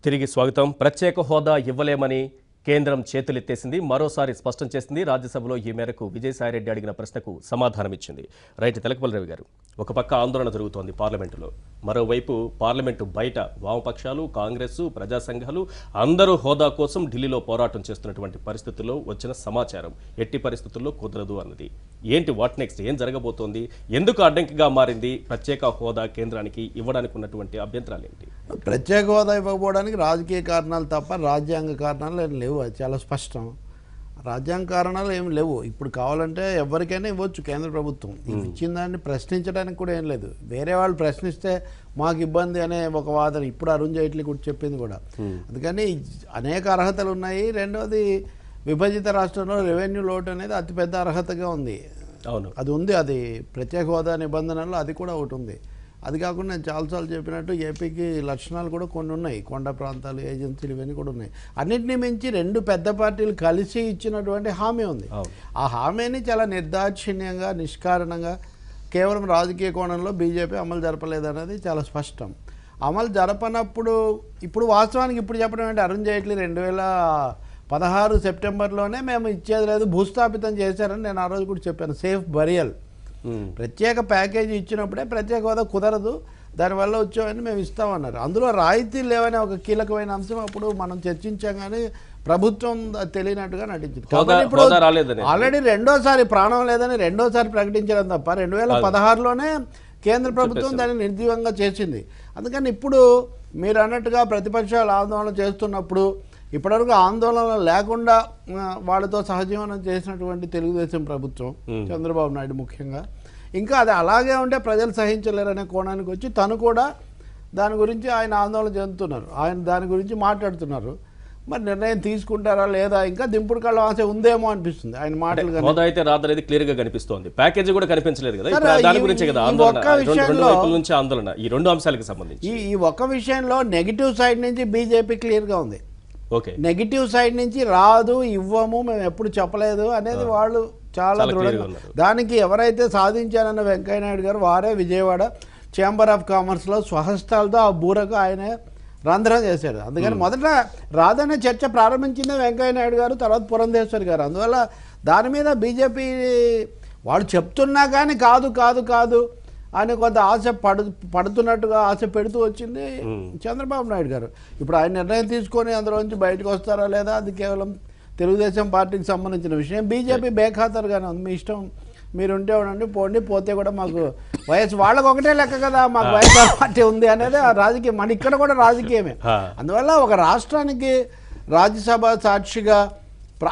తిరిగి స్వాగతం. ప్రత్యేక హోదా ఇవ్వలేమని కేంద్రం చేతులెత్తేసింది. మరోసారి స్పష్టం చేసింది. రాజ్యసభలో ఈ మేరకు విజయసాయిరెడ్డి అడిగిన ప్రశ్నకు సమాధానమిచ్చింది. రైట్ తెలకపల్లి రవి గారు, ఒక పక్క ఆందోళన జరుగుతోంది పార్లమెంటులో, మరోవైపు పార్లమెంటు బయట వామపక్షాలు, కాంగ్రెస్, ప్రజా సంఘాలు అందరూ హోదా కోసం ఢిల్లీలో పోరాటం చేస్తున్నటువంటి పరిస్థితుల్లో వచ్చిన సమాచారం ఎట్టి పరిస్థితుల్లో కుదరదు అన్నది. ఏంటి వాట్ నెక్స్ట్? ఏం జరగబోతోంది? ఎందుకు అడ్డంకిగా మారింది? ప్రత్యేక హోదా కేంద్రానికి ఇవ్వడానికి ఉన్నటువంటి అభ్యంతరాలు ఏంటి? ప్రత్యేక హోదా ఇవ్వకపోవడానికి రాజకీయ కారణాలు తప్ప రాజ్యాంగ కారణాలు ఏం లేవు. అది చాలా స్పష్టం. రాజ్యాంగ కారణాలు ఏమి లేవు. ఇప్పుడు కావాలంటే ఎవరికైనా ఇవ్వచ్చు కేంద్ర ప్రభుత్వం. ఇచ్చిన దాన్ని ప్రశ్నించడానికి కూడా ఏం లేదు. వేరే వాళ్ళు ప్రశ్నిస్తే మాకు ఇబ్బంది అనే ఒక వాదన ఇప్పుడు అరుణ్ జైట్లీ కూడా చెప్పింది కూడా. అందుకని అనేక అర్హతలు ఉన్నాయి. రెండవది విభజిత రాష్ట్రంలో రెవెన్యూ లోటు అనేది అతిపెద్ద అర్హతగా ఉంది. అవును, అది ఉంది. అది ప్రత్యేక హోదా నిబంధనల్లో అది కూడా ఒకటి ఉంది. అది కాకుండా నేను చాలాసార్లు చెప్పినట్టు ఏపీకి లక్షణాలు కూడా కొన్ని ఉన్నాయి. కొండ ప్రాంతాలు, ఏజెన్సీలు ఇవన్నీ కూడా ఉన్నాయి. అన్నింటినీ మించి రెండు పెద్ద పార్టీలు కలిసి ఇచ్చినటువంటి హామీ ఉంది. ఆ హామీని చాలా నిర్దాక్షిణ్యంగా, నిష్కారణంగా కేవలం రాజకీయ కోణంలో బీజేపీ అమలు జరపలేదనేది చాలా స్పష్టం. అమలు జరపనప్పుడు ఇప్పుడు వాస్తవానికి ఇప్పుడు చెప్పడం ఏంటి, అరుణ్ జైట్లీ 2016 సెప్టెంబర్లోనే మేము ఇచ్చేది లేదు, భూస్థాపితం చేశారని నేను ఆ రోజు కూడా చెప్పాను. సేఫ్ బరియల్ ప్రత్యేక ప్యాకేజీ ఇచ్చినప్పుడే ప్రత్యేక హోదా కుదరదు, దానివల్ల వచ్చేవన్నీ మేము ఇస్తామన్నారు. అందులో రాయితీలు లేవనే ఒక కీలకమైన అంశం అప్పుడు మనం చర్చించాం. కానీ ప్రభుత్వం తెలియనట్టుగా నటించింది. కాబట్టి ఇప్పుడు ఆల్రెడీ రెండోసారి ప్రాణం లేదని రెండోసారి ప్రకటించడం తప్ప 2016లోనే కేంద్ర ప్రభుత్వం దాన్ని నిర్జీవంగా చేసింది. అందుకని ఇప్పుడు మీరు అన్నట్టుగా ప్రతిపక్షాలు ఆందోళన చేస్తున్నప్పుడు ఇప్పటివరకు ఆందోళన లేకుండా వాళ్ళతో సహజీవనం చేసినటువంటి తెలుగుదేశం ప్రభుత్వం, చంద్రబాబు నాయుడు ముఖ్యంగా, ఇంకా అది అలాగే ఉంటే ప్రజలు సహించలేరనే కోణానికి వచ్చి తను కూడా దాని గురించి ఆయన ఆందోళన చెందుతున్నారు. ఆయన దాని గురించి మాట్లాడుతున్నారు. మరి నిర్ణయం తీసుకుంటారా లేదా, ఇంకా దింపుడు కళ్ళ ఆశ ఉందేమో అనిపిస్తుంది ఆయన మాటలు. హోదా అయితే రాదనేది క్లియర్ గా కనిపిస్తోంది. ప్యాకేజీ కూడా కనిపించలేదు కదా. దాని గురించి కదా ఆందోళన, రెండు వైపుల నుంచి ఆందోళన, ఈ రెండు అంశాలకు సంబంధించి. ఈ ఒక్క విషయంలో నెగిటివ్ సైడ్ నుంచి బీజేపీ క్లియర్ గా ఉంది. నెగిటివ్ సైడ్ నుంచి రాదు, ఇవ్వము, మేము ఎప్పుడు చెప్పలేదు అనేది వాళ్ళు చాలా దృఢంగా. దానికి ఎవరైతే సాధించారన్న వెంకయ్యనాయుడు గారు వారే విజయవాడ ఛాంబర్ ఆఫ్ కామర్స్లో స్వహస్తాలతో ఆ బూరకు ఆయన రంధ్రం చేశారు. అందుకని మొదట రాదనే చర్చ ప్రారంభించిందే వెంకయ్యనాయుడు గారు, తర్వాత పురంధేశ్వరి గారు. అందువల్ల దాని మీద బీజేపీ వాళ్ళు చెప్తున్నా కానీ కాదు కాదు కాదు అని కొంత ఆశ పడుతున్నట్టుగా ఆశ పెడుతూ వచ్చింది చంద్రబాబు నాయుడు గారు. ఇప్పుడు ఆయన నిర్ణయం తీసుకొని అందులోంచి బయటకు వస్తారా లేదా అది కేవలం తెలుగుదేశం పార్టీకి సంబంధించిన విషయం. బీజేపీ బేఖాతరుగానే ఉంది. మీ ఇష్టం, మీరు ఉంటే ఉండండి, పోండి, పోతే కూడా మాకు వయసు వాళ్ళకు ఒకటే లెక్క కదా, మాకు వైఎస్ఆర్ పార్టీ ఉంది అనేది ఆ రాజకీయం. మన ఇక్కడ కూడా రాజకీయమే. అందువల్ల ఒక రాష్ట్రానికి రాజ్యసభ సాక్షిగా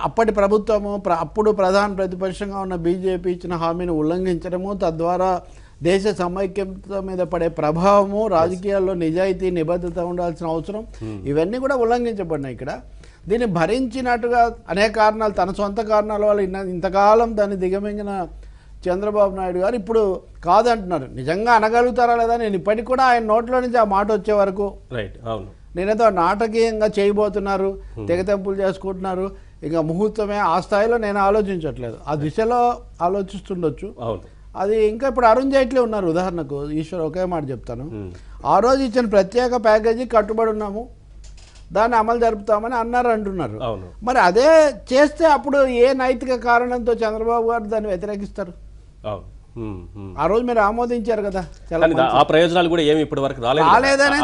అప్పటి ప్రభుత్వము, అప్పుడు ప్రధాన ప్రతిపక్షంగా ఉన్న బీజేపీ ఇచ్చిన హామీని ఉల్లంఘించడము, తద్వారా దేశ సమైక్యత మీద పడే ప్రభావము, రాజకీయాల్లో నిజాయితీ, నిబద్ధత ఉండాల్సిన అవసరం, ఇవన్నీ కూడా ఉల్లంఘించబడినాయి. ఇక్కడ దీన్ని భరించినట్టుగా అనేక కారణాలు, తన సొంత కారణాల వల్ల ఇంతకాలం దాన్ని దిగమింగిన చంద్రబాబు నాయుడు గారు ఇప్పుడు కాదంటున్నారు. నిజంగా అనగలుగుతారా లేదా, నేను ఇప్పటికి కూడా ఆయన నోట్లో నుంచి ఆ మాట వచ్చే వరకు నేనేదో నాటకీయంగా చేయబోతున్నారు, తెగతెంపులు చేసుకుంటున్నారు, ఇక ముహూర్తమే, ఆ స్థాయిలో నేను ఆలోచించట్లేదు. ఆ దిశలో ఆలోచిస్తుండొచ్చు. అది ఇంకా ఇప్పుడు అరుణ్ జైట్లీ ఉన్నారు. ఉదాహరణకు ఈశ్వర్ ఒకే మాట చెప్తాను, ఆ రోజు ఇచ్చిన ప్రత్యేక ప్యాకేజీ కట్టుబడి ఉన్నాము, దాన్ని అమలు జరుపుతామని అన్నారు అంటున్నారు. మరి అదే చేస్తే అప్పుడు ఏ నైతిక కారణంతో చంద్రబాబు గారు దాన్ని వ్యతిరేకిస్తారు? ఆ రోజు మీరు ఆమోదించారు కదా, ఆ ప్రయోజనాలు కూడా ఏమి ఇప్పటి వరకు రాలేదనే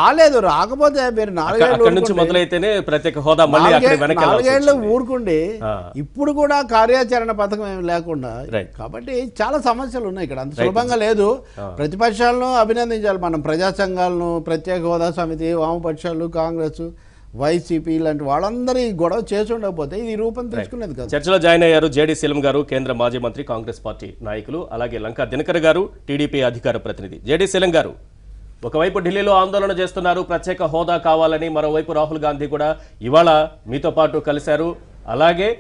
రాలేదు. రాకపోతే మీరు 4 ఏళ్ళు నుంచి మొదలైతేనే ప్రత్యేక హోదా 4 ఏళ్ళు ఊరుకుండి ఇప్పుడు కూడా కార్యాచరణ పథకం ఏమి లేకుండా. కాబట్టి చాలా సమస్యలు ఉన్నాయి ఇక్కడ, అంత సులభంగా లేదు. ప్రతిపక్షాలను అభినందించాలి మనం, ప్రజా సంఘాలను, ప్రత్యేక హోదా సమితి, వామపక్షాలు, కాంగ్రెస్, వైసీపీ లాంటి వాళ్ళందరూ ఈ గొడవ చేసి ఉండకపోతే ఇది రూపం తీసుకునేది కదా. చర్చలో జాయిన్ అయ్యారు జేడీ శీలం గారు, కేంద్ర మాజీ మంత్రి, కాంగ్రెస్ పార్టీ నాయకులు, అలాగే లంకా దినకర్ గారు, టీడీపీ అధికార ప్రతినిధి. జేడీ శీలం గారు, ఒకవైపు ఢిల్లీలో ఆందోళన చేస్తున్నారు ప్రత్యేక హోదా కావాలని, మరోవైపు రాహుల్ గాంధీ కూడా ఇవాళ మీతో పాటు కలిశారు. అలాగే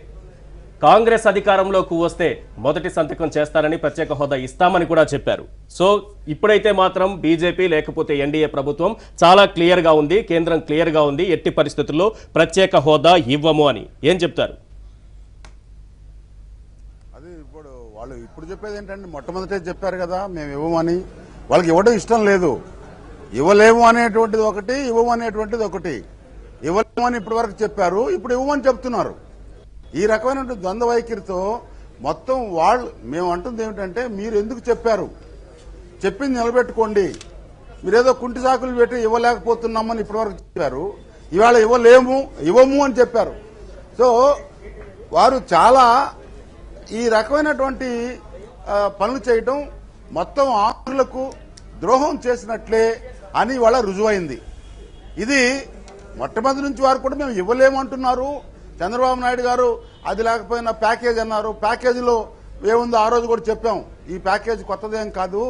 కాంగ్రెస్ అధికారంలోకి వస్తే మొదటి సంతకం చేస్తారని, ప్రత్యేక హోదా ఇస్తామని కూడా చెప్పారు. సో ఇప్పుడైతే మాత్రం బీజేపీ లేకపోతే ఎన్డీఏ ప్రభుత్వం చాలా క్లియర్గా ఉంది, కేంద్రం క్లియర్గా ఉంది, ఎట్టి పరిస్థితుల్లో ప్రత్యేక హోదా ఇవ్వము అని. ఏం చెప్తారు? అది ఇప్పుడు వాళ్ళు చెప్పేది ఏంటంటే మొట్టమొదటే చెప్పారు కదా మేము ఇవ్వమని, వాళ్ళకి ఇవ్వడం ఇష్టం లేదు. ఇవ్వలేము అనేటువంటిది ఒకటి, ఇవ్వము అనేటువంటిది ఒకటి. ఇవ్వలేము అని ఇప్పటి వరకు చెప్పారు, ఇప్పుడు ఇవ్వమని చెప్తున్నారు. ఈ రకమైనటువంటి ద్వంద్వ వైఖరితో మొత్తం మేము అంటుంది ఏమిటంటే, మీరు ఎందుకు చెప్పారు, చెప్పింది నిలబెట్టుకోండి. మీరేదో కుంటి సాకులు పెట్టి ఇవ్వలేకపోతున్నామని ఇప్పటివరకు చెప్పారు, ఇవాళ ఇవ్వము అని చెప్పారు. సో వారు చాలా ఈ రకమైనటువంటి పనులు చేయటం మొత్తం ఆంధ్రులకు ద్రోహం చేసినట్లే అని ఇవాళ రుజువైంది. ఇది మొట్టమొదటి నుంచి వారు కూడా మేము ఇవ్వలేమంటున్నారు. చంద్రబాబు నాయుడు గారు అది లేకపోయినా ప్యాకేజ్ అన్నారు. ప్యాకేజీలో ఏముందో ఆ రోజు కూడా చెప్పాం, ఈ ప్యాకేజ్ కొత్తదేం కాదు,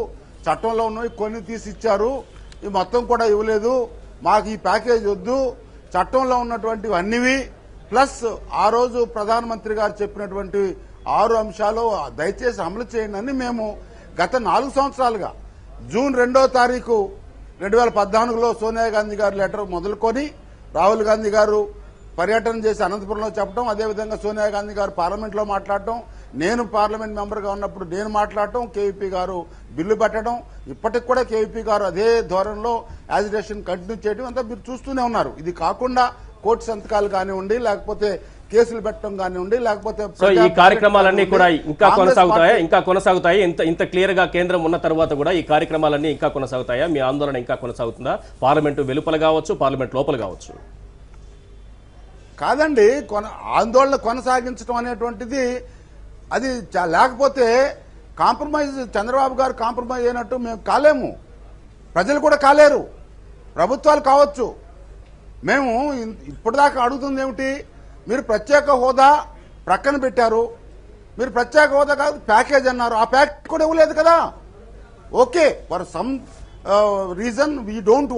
చట్టంలో ఉన్నవి కొన్ని తీసి ఇచ్చారు, ఈ మొత్తం కూడా ఇవ్వలేదు, మాకు ఈ ప్యాకేజ్ వద్దు, చట్టంలో ఉన్నటువంటివి అన్నివి ప్లస్ ఆ రోజు ప్రధానమంత్రి గారు చెప్పినటువంటి 6 అంశాలు దయచేసి అమలు చేయండి అని మేము గత 4 సంవత్సరాలుగా జూన్ 2వ తారీఖు 2014లో సోనియా గాంధీ గారి లెటర్ మొదలుకొని రాహుల్ గాంధీ గారు పర్యటన చేసి అనంతపురంలో చెప్పడం, అదేవిధంగా సోనియా గాంధీ గారు పార్లమెంట్లో మాట్లాడటం, నేను పార్లమెంట్ మెంబర్గా ఉన్నప్పుడు నేను మాట్లాడటం, కేవీపీ గారు బిల్లు పెట్టడం, ఇప్పటికి కూడా కేవీపీ గారు అదే ధోరణిలో యాజిటేషన్ కంటిన్యూ చేయడం అంతా మీరు చూస్తూనే ఉన్నారు. ఇది కాకుండా కోర్టు సంతకాలు కానివ్వండి, లేకపోతే కేసులు పెట్టడం కానివ్వండి, లేకపోతే ఈ కార్యక్రమాలన్నీ కూడా ఇంకా కొనసాగుతాయి. ఇంత క్లియర్ గా కేంద్రం ఉన్న తర్వాత కూడా ఈ కార్యక్రమాలన్నీ ఇంకా కొనసాగుతాయా? మీ ఆందోళన ఇంకా కొనసాగుతుందా? పార్లమెంటు వెలుపల కావచ్చు, పార్లమెంట్ లోపల కావచ్చు? కాదండి, ఆందోళన కొనసాగించడం అనేటువంటిది అది లేకపోతే కాంప్రమైజ్, చంద్రబాబు గారు కాంప్రమైజ్ అయినట్టు మేము కాలేము, ప్రజలు కూడా కాలేరు, ప్రభుత్వాలు కావచ్చు. మేము ఇప్పటిదాకా అడుగుతుంది ఏమిటి, మీరు ప్రత్యేక హోదా ప్రక్కన పెట్టారు, మీరు ప్రత్యేక హోదా కాదు ప్యాకేజ్ అన్నారు, ఆ ప్యాకేజ్ కూడా ఇవ్వలేదు కదా. Okay, for some reason you don't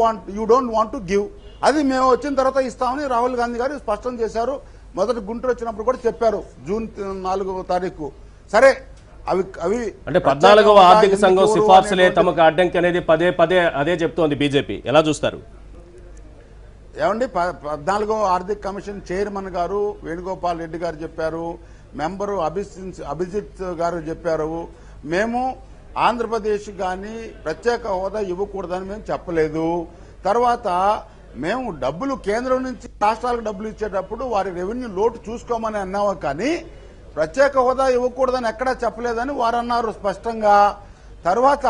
want to give, అది మేము వచ్చిన తర్వాత ఇస్తామని రాహుల్ గాంధీ గారు స్పష్టం చేశారు. మొదటి గుంటూరు వచ్చినప్పుడు కూడా చెప్పారు జూన్ 4వ తారీఖు. సరే, అవి అంటే 14వ ఆర్థిక సంఘం సిఫార్సులే తమకు అడ్డంకి అనేది పదే పదే అదే చెప్తోంది బీజేపీ. ఎలా చూస్తారు? ఏమండి, 14వ ఆర్థిక కమిషన్ చైర్మన్ గారు వేణుగోపాల్ రెడ్డి గారు చెప్పారు, మెంబరు అభిజిత్ గారు చెప్పారు, మేము ఆంధ్రప్రదేశ్ కానీ ప్రత్యేక హోదా ఇవ్వకూడదని మేము చెప్పలేదు. తర్వాత మేము డబ్బులు కేంద్రం నుంచి రాష్ట్రాలకు డబ్బులు ఇచ్చేటప్పుడు వారి రెవెన్యూ లోటు చూసుకోమని అన్నాము, కానీ ప్రత్యేక హోదా ఇవ్వకూడదని ఎక్కడా చెప్పలేదని వారు అన్నారు స్పష్టంగా. తర్వాత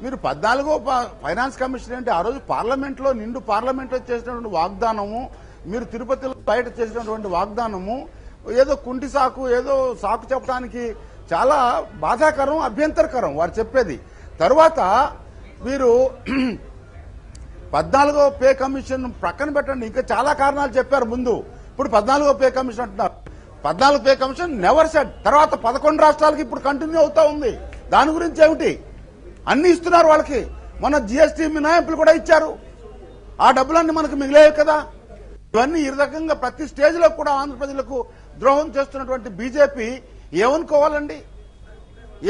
మీరు 14వ ఫైనాన్స్ కమిషన్ ఏంటి, ఆ రోజు పార్లమెంట్లో నిండు పార్లమెంట్లో చేసినటువంటి వాగ్దానము, మీరు తిరుపతిలో బయట చేసినటువంటి వాగ్దానము ఏదో కుంటి సాకు, ఏదో సాకు చెప్పడానికి చాలా బాధాకరం, అభ్యంతరకరం వారు చెప్పేది. తర్వాత మీరు 14వ పే కమిషన్ ప్రక్కన పెట్టండి, ఇంకా చాలా కారణాలు చెప్పారు ముందు, ఇప్పుడు 14వ పే కమిషన్ అంటున్నారు. 14వ పే కమిషన్ నెవర్ సెడ్. తర్వాత 11 రాష్ట్రాలకి ఇప్పుడు కంటిన్యూ అవుతా ఉంది. దాని గురించి ఏమిటి, అన్ని ఇస్తున్నారు వాళ్ళకి. మన జీఎస్టీ మినహాయింపులు కూడా ఇచ్చారు, ఆ డబ్బులన్నీ మనకు మిగిలేవి కదా. ఇవన్నీ ఈ రకంగా ప్రతి స్టేజ్ లో కూడా ఆంధ్ర ప్రజలకు ద్రోహం చేస్తున్నటువంటి బీజేపీ ఏమనుకోవాలండి,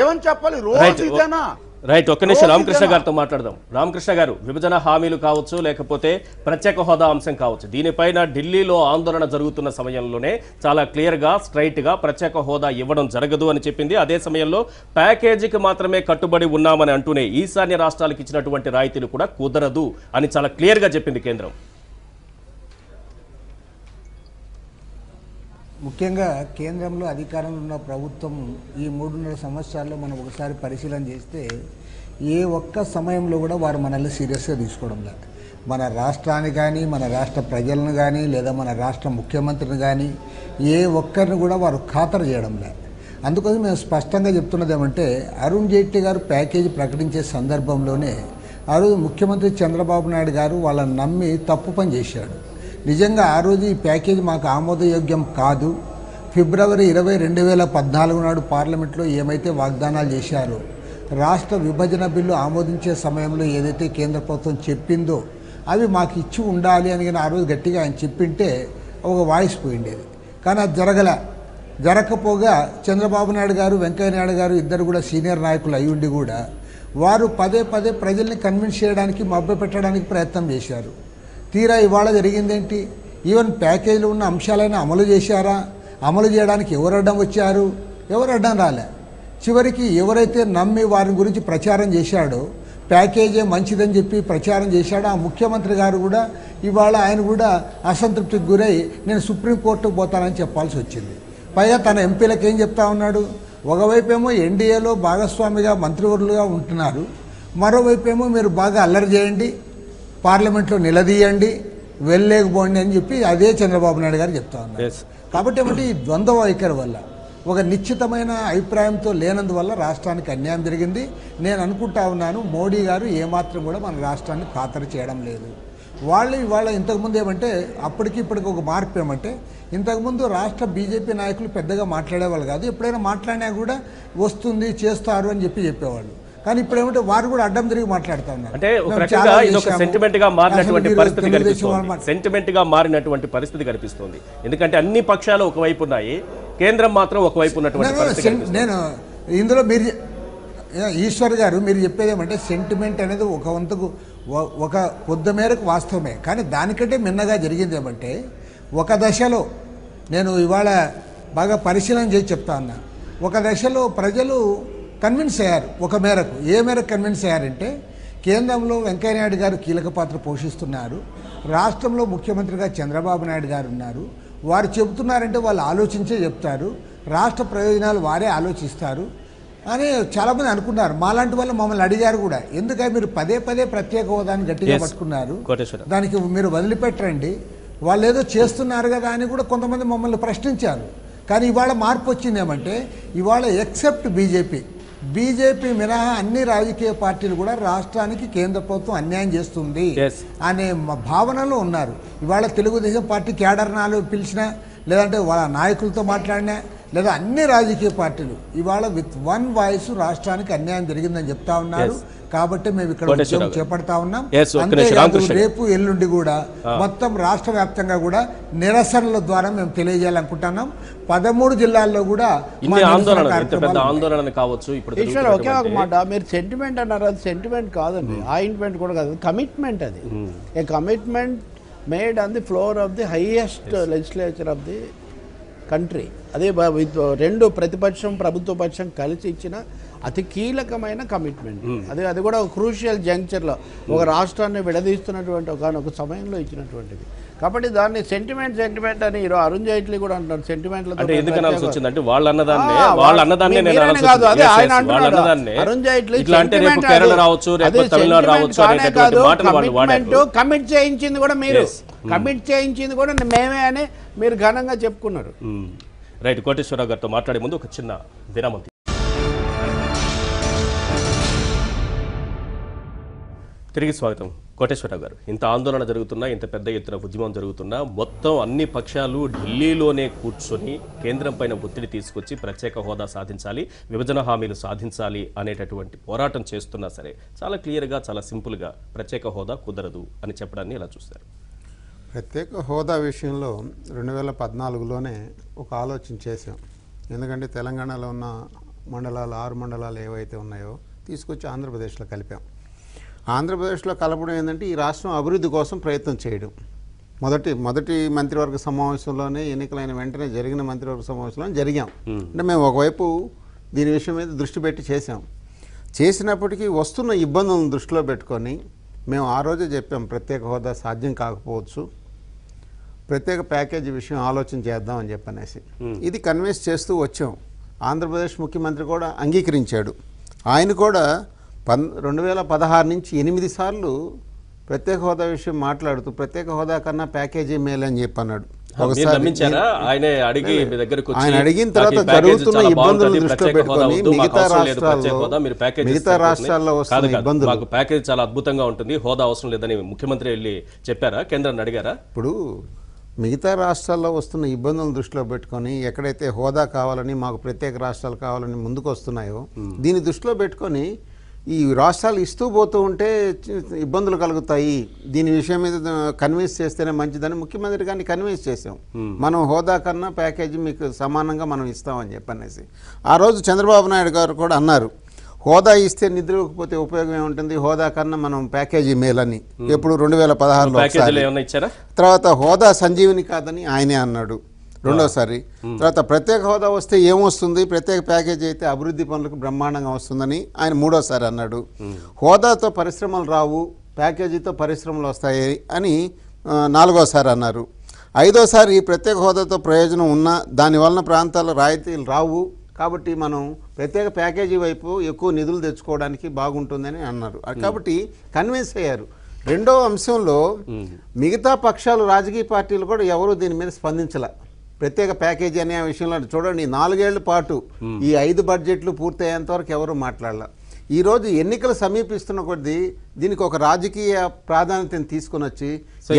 ఏమని చెప్పాలి? రోజు ఇదేనా? రైట్, ఒక్క నిమిషం రామకృష్ణ గారితో మాట్లాడదాం. రామకృష్ణ గారు, విభజన హామీలు కావచ్చు, లేకపోతే ప్రత్యేక హోదా అంశం కావచ్చు, దీనిపైన ఢిల్లీలో ఆందోళన జరుగుతున్న సమయంలోనే చాలా క్లియర్ గా స్ట్రైట్ గా ప్రత్యేక హోదా ఇవ్వడం జరగదు అని చెప్పింది. అదే సమయంలో ప్యాకేజీకి మాత్రమే కట్టుబడి ఉన్నామని అంటూనే ఈశాన్య రాష్ట్రాలకు ఇచ్చినటువంటి రాయితీలు కూడా కుదరదు అని చాలా క్లియర్ గా చెప్పింది కేంద్రం. ముఖ్యంగా కేంద్రంలో అధికారంలో ఉన్న ప్రభుత్వం ఈ 3.5 సంవత్సరాల్లో మనం ఒకసారి పరిశీలన చేస్తే ఏ ఒక్క సమయంలో కూడా వారు మనల్ని సీరియస్గా తీసుకోవడం లేదు. మన రాష్ట్రాన్ని కానీ, మన రాష్ట్ర ప్రజలను కానీ, లేదా మన రాష్ట్ర ముఖ్యమంత్రిని కానీ ఏ ఒక్కరిని కూడా వారు ఖాతరు చేయడం లేదు. అందుకోసం మేము స్పష్టంగా చెప్తున్నది ఏమంటే, అరుణ్ జైట్లీ గారు ప్యాకేజీ ప్రకటించే సందర్భంలోనే ఆ రోజు ముఖ్యమంత్రి చంద్రబాబు నాయుడు గారు వాళ్ళని నమ్మి తప్పు పని చేశాడు. నిజంగా ఆ రోజు ఈ ప్యాకేజీ మాకు ఆమోదయోగ్యం కాదు, ఫిబ్రవరి 20, 2014 నాడు పార్లమెంట్లో ఏమైతే వాగ్దానాలు చేశారో, రాష్ట్ర విభజన బిల్లు ఆమోదించే సమయంలో ఏదైతే కేంద్ర ప్రభుత్వం చెప్పిందో అవి మాకు ఇచ్చి ఉండాలి అని ఆ రోజు గట్టిగా ఆయన చెప్పింటే ఒక వాయిస్ పోయిండేది. కానీ అది జరగకపోగా చంద్రబాబు నాయుడు గారు, వెంకయ్య నాయుడు గారు ఇద్దరు కూడా సీనియర్ నాయకులు అయి ఉండి కూడా వారు పదే పదే ప్రజల్ని కన్విన్స్ చేయడానికి, మభ్యపెట్టడానికి ప్రయత్నం చేశారు. తీరా ఇవాళ జరిగిందేంటి? ఈవెన్ ప్యాకేజీలో ఉన్న అంశాలైనా అమలు చేశారా? అమలు చేయడానికి ఎవరు అడ్డం వచ్చారు? ఎవరు అడ్డం రాలే. చివరికి ఎవరైతే నమ్మి వారి గురించి ప్రచారం చేశాడో ప్యాకేజీ మంచిదని చెప్పి ప్రచారం చేశాడు. ఆ ముఖ్యమంత్రి గారు కూడా ఇవాళ ఆయన కూడా అసంతృప్తికి గురై నేను సుప్రీంకోర్టుకు పోతానని చెప్పాల్సి వచ్చింది. పైగా తన ఎంపీలకు ఏం చెప్తా ఉన్నాడు, ఒకవైపేమో ఎన్డీఏలో భాగస్వామిగా మంత్రివర్యులుగా ఉంటున్నారు, మరోవైపేమో మీరు బాగా అల్లరి చేయండి, పార్లమెంట్లో నిలదీయండి, వెళ్ళలేకపోండి అని చెప్పి అదే చంద్రబాబు నాయుడు గారు చెప్తా ఉన్నారు. కాబట్టి ఏమంటే ఈ ద్వంద్వ వైఖరి వల్ల ఒక నిశ్చితమైన అభిప్రాయంతో లేనందువల్ల రాష్ట్రానికి అన్యాయం జరిగింది. నేను అనుకుంటా ఉన్నాను మోడీ గారు ఏమాత్రం కూడా మన రాష్ట్రాన్ని ఖాతరు చేయడం లేదు. వాళ్ళు ఇవాళ ఇంతకుముందు ఏమంటే అప్పటికి ఇప్పటికి ఒక మార్పు ఏమంటే ఇంతకుముందు రాష్ట్ర బీజేపీ నాయకులు పెద్దగా మాట్లాడేవాళ్ళు కాదు, ఎప్పుడైనా మాట్లాడినా కూడా వస్తుంది చేస్తారు అని చెప్పేవాళ్ళు. కానీ ఇప్పుడు ఏమంటే వారు కూడా అడ్డం తిరిగి మాట్లాడుతూ ఉన్నారు. అంటే ఒక రకంగా ఇది ఒక సెంటిమెంట్ గా మారినటువంటి పరిస్థితి కనిపిస్తుంది. సెంటిమెంట్ గా మారినటువంటి పరిస్థితి కనిపిస్తుంది. ఎందుకంటే అన్ని పక్షాలు ఒకవైపు ఉన్నాయి, కేంద్రం మాత్రం ఒకవైపు ఉన్నటువంటి పరిస్థితి. నేను ఇందులో మీరు ఈశ్వర్ గారు మీరు చెప్పేది ఏమంటే సెంటిమెంట్ అనేది ఒక వంతుకు ఒక కొద్ది మేరకు వాస్తవమే, కానీ దానికంటే మిన్నగా జరిగింది ఏమంటే ఒక దశలో నేను ఇవాళ బాగా పరిశీలన చేసి చెప్తా ఉన్నా, ఒక దశలో ప్రజలు కన్విన్స్ అయ్యారు. ఒక మేరకు ఏ మేరకు కన్విన్స్ అయ్యారంటే కేంద్రంలో వెంకయ్యనాయుడు గారు కీలక పాత్ర పోషిస్తున్నారు, రాష్ట్రంలో ముఖ్యమంత్రిగా చంద్రబాబు నాయుడు గారు ఉన్నారు, వారు చెబుతున్నారంటే వాళ్ళు ఆలోచించే చెప్తారు, రాష్ట్ర ప్రయోజనాలు వారే ఆలోచిస్తారు అని చాలామంది అనుకున్నారు. మాలాంటి వాళ్ళు మమ్మల్ని అడిగారు కూడా, ఎందుకంటే మీరు పదే పదే ప్రత్యేక హోదాని గట్టిగా పట్టుకున్నారు, దానికి మీరు వదిలిపెట్టరండి, వాళ్ళు ఏదో చేస్తున్నారు కదా అని కూడా కొంతమంది మమ్మల్ని ప్రశ్నించారు. కానీ ఇవాళ మార్పు వచ్చింది ఏమంటే ఇవాళ ఎక్సెప్ట్ బీజేపీ మినహా అన్ని రాజకీయ పార్టీలు కూడా రాష్ట్రానికి కేంద్ర ప్రభుత్వం అన్యాయం చేస్తుంది అనే భావనలో ఉన్నారు. ఇవాళ తెలుగుదేశం పార్టీ క్యాడర్నాలు పిలిచినా లేదంటే వాళ్ళ నాయకులతో మాట్లాడినా లేదా అన్ని రాజకీయ పార్టీలు ఇవాళ విత్ వన్ వాయిస్ రాష్ట్రానికి అన్యాయం జరిగిందని చెప్తా ఉన్నారు. కాబట్టి మేము ఇక్కడ ఉద్యమం చేపడతా ఉన్నాం. అంతేకాదు రేపు ఎల్లుండి కూడా మొత్తం రాష్ట్ర వ్యాప్తంగా కూడా నిరసనల ద్వారా మేము తెలియజేయాలనుకుంటున్నాం. 13 జిల్లాల్లో కూడా ఆందోళన కావచ్చు. ఒకే ఒక మాట, మీరు సెంటిమెంట్ అన్నారు, అది సెంటిమెంట్ కాదండి, ఆయింట్మెంట్ కూడా కాదు, కమిట్మెంట్. అది a commitment made on the floor of the highest legislature of the country. అదే రెండు ప్రతిపక్షం ప్రభుత్వ పక్షం కలిసి ఇచ్చిన అతి కీలకమైన కమిట్మెంట్. అది కూడా ఒక క్రూషియల్ జంక్చర్లో ఒక రాష్ట్రాన్ని విడదీస్తున్నటువంటి ఒక సమయంలో ఇచ్చినటువంటిది. కాబట్టి దాన్ని సెంటిమెంట్ అని అరుణ్ జైట్లీ కూడా అంటారు. సెంటిమెంట్ అరుణ్ జైట్లీ కమిట్ చేయించింది కూడా మీరు, కమిట్ చేయించింది కూడా మేమే అని మీరు ఘనంగా చెప్పుకున్నారు. రైట్, కోటేశ్వరరావు గారితో మాట్లాడే ముందు ఒక చిన్న విరామం. తిరిగి స్వాగతం. కోటేశ్వరరావు గారు, ఇంత ఆందోళన జరుగుతున్నా, ఇంత పెద్ద ఎత్తున ఉద్యమం జరుగుతున్నా, మొత్తం అన్ని పక్షాలు ఢిల్లీలోనే కూర్చొని కేంద్రం పైన ఒత్తిడి తీసుకొచ్చి ప్రత్యేక హోదా సాధించాలి, విభజన హామీలు సాధించాలి అనేటటువంటి పోరాటం చేస్తున్నా సరే చాలా క్లియర్గా చాలా సింపుల్గా ప్రత్యేక హోదా కుదరదు అని చెప్పడాన్ని ఎలా చూస్తారు? ప్రత్యేక హోదా విషయంలో 2014లోనే ఒక ఆలోచన చేశాం. ఎందుకంటే తెలంగాణలో ఉన్న మండలాలు 6 మండలాలు ఏవైతే ఉన్నాయో తీసుకొచ్చి ఆంధ్రప్రదేశ్లో కలిపాం. ఆంధ్రప్రదేశ్లో కలపడం ఏంటంటే ఈ రాష్ట్రం అభివృద్ధి కోసం ప్రయత్నం చేయడం. మొదటి మంత్రివర్గ సమావేశంలోనే ఎన్నికలైన వెంటనే జరిగిన మంత్రివర్గ సమావేశంలో జరిగాం. అంటే మేము ఒకవైపు దీని విషయం మీద దృష్టి పెట్టి చేసినప్పటికీ వస్తున్న ఇబ్బందులను దృష్టిలో పెట్టుకొని మేము ఆ రోజే చెప్పాం ప్రత్యేక హోదా సాధ్యం కాకపోవచ్చు, ప్రత్యేక ప్యాకేజీ విషయం ఆలోచన చేద్దామని చెప్పనేసి ఇది కన్విన్స్ చేస్తూ వచ్చాం. ఆంధ్రప్రదేశ్ ముఖ్యమంత్రి కూడా అంగీకరించాడు. ఆయన కూడా 2016 నుంచి 8 సార్లు ప్రత్యేక హోదా విషయం మాట్లాడుతూ ప్రత్యేక హోదా కన్నా ప్యాకేజీ మేలు అని చెప్పన్నాడు. ఆయన అడిగిన తర్వాత జరుగుతున్న ఇబ్బందులు దృష్టిలో పెట్టుకొని మిగతా రాష్ట్రాల్లో వస్తున్న ఇబ్బందులు ప్యాకేజీ చాలా అద్భుతంగా ఉంటుంది, హోదా అవసరం లేదని ముఖ్యమంత్రి వెళ్ళి చెప్పారా? కేంద్రాన్ని అడిగారా? ఇప్పుడు మిగతా రాష్ట్రాల్లో వస్తున్న ఇబ్బందులను దృష్టిలో పెట్టుకొని ఎక్కడైతే హోదా కావాలని మాకు ప్రత్యేక రాష్ట్రాలు కావాలని ముందుకు వస్తున్నాయో దీన్ని దృష్టిలో పెట్టుకొని ఈ రాష్ట్రాలు ఇస్తూ పోతూ ఉంటే ఇబ్బందులు కలుగుతాయి, దీని విషయం మీద కన్విన్స్ చేస్తేనే మంచిదని ముఖ్యమంత్రి గారిని కన్విన్స్ చేసాం. మనం హోదా కన్నా ప్యాకేజీ మీకు సమానంగా మనం ఇస్తామని చెప్పనేసి ఆ రోజు చంద్రబాబు నాయుడు గారు కూడా అన్నారు, హోదా ఇస్తే నిద్రపోతే ఉపయోగం ఏముంటుంది, హోదా కన్నా మనం ప్యాకేజీ మేలని. ఎప్పుడు 2016లో. తర్వాత హోదా సంజీవిని కాదని ఆయనే అన్నాడు. రెండోసారి. తర్వాత ప్రత్యేక హోదా వస్తే ఏమొస్తుంది, ప్రత్యేక ప్యాకేజీ అయితే అభివృద్ధి పనులకు బ్రహ్మాండంగా వస్తుందని ఆయన మూడోసారి అన్నాడు. హోదాతో పరిశ్రమలు రావు, ప్యాకేజీతో పరిశ్రమలు వస్తాయి అని నాలుగోసారి అన్నారు. ఐదోసారి ప్రత్యేక హోదాతో ప్రయోజనం ఉన్నా దానివలన ప్రాంతాల్లో రాయితీలు రావు, కాబట్టి మనం ప్రత్యేక ప్యాకేజీ వైపు ఎక్కువ నిధులు తెచ్చుకోవడానికి బాగుంటుందని అన్నారు. కాబట్టి కన్విన్స్ అయ్యారు. రెండో అంశంలో మిగతా పక్షాలు, రాజకీయ పార్టీలు కూడా ఎవరు దీని మీద స్పందించాల. ప్రత్యేక ప్యాకేజీ అనే విషయంలో చూడండి, 4 ఏళ్ల పాటు ఈ 5 బడ్జెట్లు పూర్తయ్యేంత వరకు ఎవరు మాట్లాడాల. ఈరోజు ఎన్నికలు సమీపిస్తున్న కొద్దీ దీనికి ఒక రాజకీయ ప్రాధాన్యతను తీసుకుని వచ్చి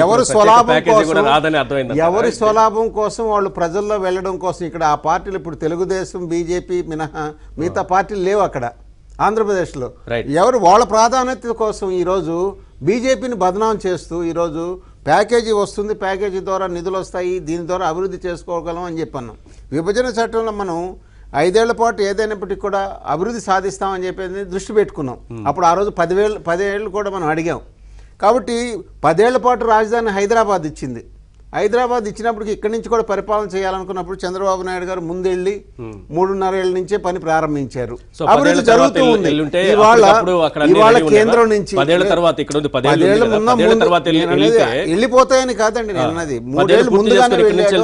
ఎవరు స్వలాభం కోసం వాళ్ళు ప్రజల్లో వెళ్ళడం కోసం ఇక్కడ ఆ పార్టీలు, ఇప్పుడు తెలుగుదేశం, బీజేపీ మినహా మిగతా పార్టీలు లేవు అక్కడ ఆంధ్రప్రదేశ్లో. ఎవరు వాళ్ళ ప్రాధాన్యత కోసం ఈరోజు బీజేపీని బదనాం చేస్తూ ఈరోజు ప్యాకేజీ వస్తుంది, ప్యాకేజీ ద్వారా నిధులు వస్తాయి, దీని ద్వారా అభివృద్ధి చేసుకోగలం అని చెప్పన్నాం. విభజన చట్టంలో మనం 5 ఏళ్ల పాటు ఏదైనప్పటికీ కూడా అభివృద్ధి సాధిస్తామని చెప్పేది దృష్టి పెట్టుకున్నాం. అప్పుడు ఆ రోజు 10 ఏళ్ళు కూడా మనం అడిగాం. కాబట్టి 10 ఏళ్ల పాటు రాజధాని హైదరాబాద్ ఇచ్చింది. హైదరాబాద్ ఇచ్చినప్పటికి ఇక్కడి నుంచి కూడా పరిపాలన చేయాలనుకున్నప్పుడు చంద్రబాబు నాయుడు గారు ముందెళ్ళి 3.5 ఏళ్ల నుంచే పని ప్రారంభించారు. అభివృద్ధి జరుగుతూ ఉంది. ఇవాళ కేంద్రం నుంచి 10 వెళ్ళిపోతాయని కాదండి నేను అన్నది. 3 ఏళ్ళు ముందుగానే వెళ్ళాడు.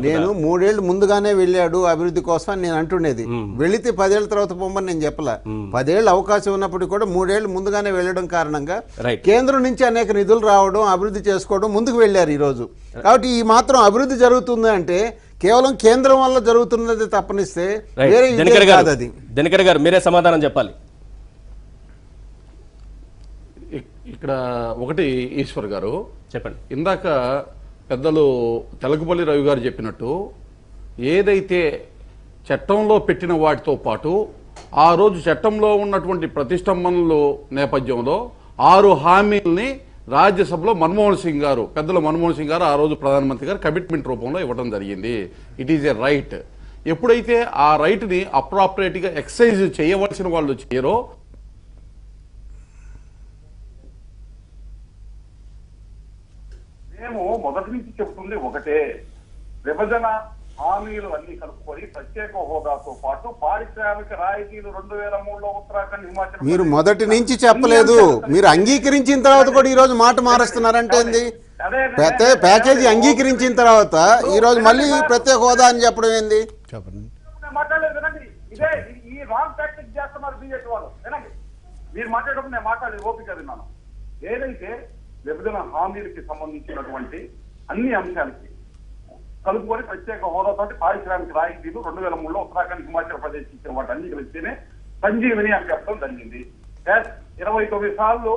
నేను 3 ఏళ్ళు ముందుగానే వెళ్ళాడు అభివృద్ధి కోసం అని నేను అంటుండేది. వెళితే 10 ఏళ్ల తర్వాత పొమ్మని నేను చెప్పలే. 10 ఏళ్ళు అవకాశం ఉన్నప్పటికీ కూడా 3 ఏళ్ళు ముందుగానే వెళ్ళడం కారణంగా కేంద్రం నుంచి అనేక నిధులు రావడం, అభివృద్ధి చేసుకోవడం, ముందుకు వెళ్ళారు ఈరోజు. కాబట్టి ఈ మాత్రం అభివృద్ధి జరుగుతుంది అంటే కేవలం కేంద్రం వల్ల జరుగుతున్నది తప్పనిస్తే దినకర్ గారు మీరే సమాధానం చెప్పాలి. ఇక్కడ ఒకటి ఈశ్వర్ గారు చెప్పండి. ఇందాక పెద్దలు తెలకపల్లి రవి గారు చెప్పినట్టు ఏదైతే చట్టంలో పెట్టిన వాటితో పాటు ఆ రోజు చట్టంలో ఉన్నటువంటి ప్రతిష్టంభనల నేపథ్యంలో 6 హామీల్ని రాజ్యసభలో మన్మోహన్ సింగ్ గారు, పెద్దలు మన్మోహన్ సింగ్ గారు ఆ రోజు ప్రధానమంత్రి గారు కమిట్మెంట్ రూపంలో ఇవ్వడం జరిగింది. It is a right. ఎప్పుడైతే ఆ రైట్ని అప్రాపరేట్గా ఎక్సైజ్ చేయవలసిన వాళ్ళు చేయరో, మేము మొదటి నుంచి చెబుతుంది ఒకటే, విభజన హామీలు అన్ని కలుపుకొని ప్రత్యేక హోదాతో పాటు పారిశ్రామిక రాయితీలు 2003లో ఉత్తరాఖండ్, హిమాచల్. మీరు మొదటి నుంచి చెప్పలేదు, మీరు అంగీకరించిన తర్వాత కూడా ఈ రోజు మాట మారుస్తున్నారంటే ఏంది? ప్యాకేజీ అంగీకరించిన తర్వాత ఈ రోజు మళ్ళీ ప్రత్యేక హోదా అని చెప్పడం ఏంది? మాట్లాడలేదు వినండి. ఇదే ఈ రాంగ్ ప్రాక్టీస్ చేస్తున్నారు బీజేపీ వాళ్ళు. వినండి, మీరు మాట్లాడేటప్పుడు నేను మాట్లాడేది ఓపిక విన్నాను. ఏదైతే విభజన హామీలకి సంబంధించినటువంటి అన్ని అంశాలకి కలుపుకొని ప్రత్యేక హోదాతో పారిశ్రామిక రాయితీలు 2003లో ఉత్తరాఖండ్, హిమాచల్ ప్రదేశ్ ఇచ్చిన వాటి అన్ని కలిస్తేనే సంజీవని అని చెప్పడం జరిగింది. 29 సార్లు